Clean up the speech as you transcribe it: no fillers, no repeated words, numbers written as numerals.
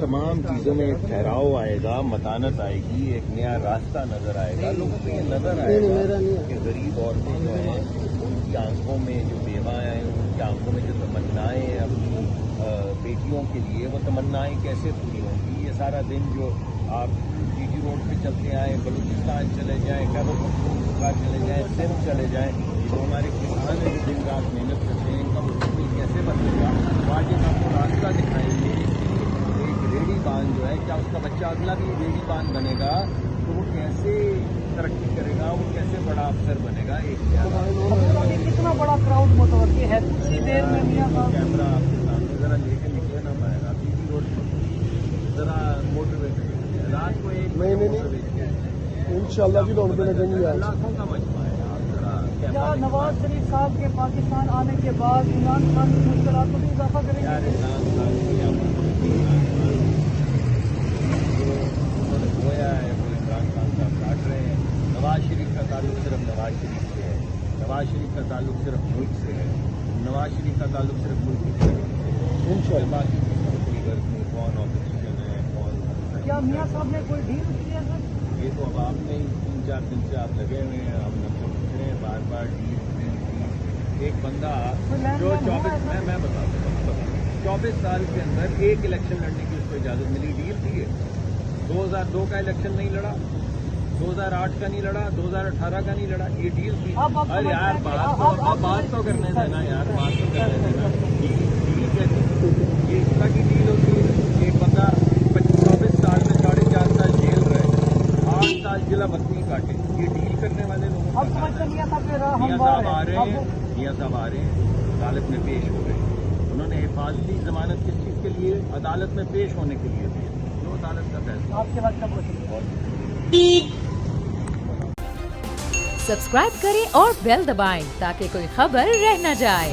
तमाम चीज़ों में एक ठहराव आएगा, मतानत आएगी, एक नया रास्ता नजर आएगा। लोगों को ये नजर आएगा कि गरीब औरतें जो हैं उनकी आंखों में जो बेवाएं हैं, उनकी आंखों में जो तमन्नाएं अपनी बेटियों के लिए, वो तमन्नाएं कैसे पूरी होंगी। ये सारा दिन जो आप जीटी रोड पे चलते आए, बलूचिस्तान चले जाएं, खैबर पख्तूनख्वा चले जाएं, सिंध चले जाएं, तो हमारे किसान हैं जो दिन रात मेहनत करते हैं, इनका मुस्तकबिल कैसे बनेगा। आज एक आपको रास्ता दिखाएंगे, एक रेडी बांध जो है, क्या उसका बच्चा अगला भी रेडी बांध बनेगा तो वो कैसे तरक्की करेगा, वो कैसे बड़ा अफसर बनेगा। एक कितना बड़ा क्राउड मुतवक्की है उसी देर में मियां साहब। कैमरा आपके सामने जरा लेके निकले ना पाएगा, बीबी रोड पर जरा मोटरवे पे रात को एक नहीं इंशाल्लाह भी रोड पे लगेंगे आज। लाखों का मजमा है। आप जरा क्या नवाज शरीफ साहब के पाकिस्तान आने के बाद इमरान खान की मुश्किलात में भी इजाफा करेंगे? यार इमरान खान की उन्होंने बोया है, वो इमरान खान का काट रहे हैं। नवाज शरीफ का ताल्लुक सिर्फ नवाज शरीफ से है, नवाज शरीफ का ताल्लुक सिर्फ मुल्क से है, नवाज शरीफ का ताल्लुक सिर्फ मुल्क की तरफ से। बाकी कोई गर्ज नहीं, कौन ऑपोजिशन है, कौन। क्या मियां साहब ने कोई डील की है सर? ये तो अब आपने 3-4 दिन से आप लगे हुए हैं, हम सबसे पूछ रहे हैं बार बार डील। एक बंदा जो 24 मैं बताता हूँ 24 साल के अंदर एक इलेक्शन लड़ने की उसको इजाजत मिली, डील थी है। 2002 का इलेक्शन नहीं लड़ा, 2008 का नहीं लड़ा, 2018 का नहीं लड़ा, ये डील थी। अरे यार बात तो करने देना यार, बात तो करने देना। डील कैसी, ये इस तरह की डील होती है। एक बंदा 24 साल में 4.5 साल जेल रहे, 8 साल जिला बत्ती काटे, ये डील करने वाले लोग अब समझते मियां साहब आ रहे हैं, मियां साहब आ रहे हैं, अदालत में पेश हो रहे हैं। उन्होंने हिफाजती जमानत किस चीज़ के लिए, अदालत में पेश होने के लिए दी, जो अदालत का फैसला। आपके बाद कब सब्सक्राइब करें और बेल दबाएं ताकि कोई खबर रह न जाए।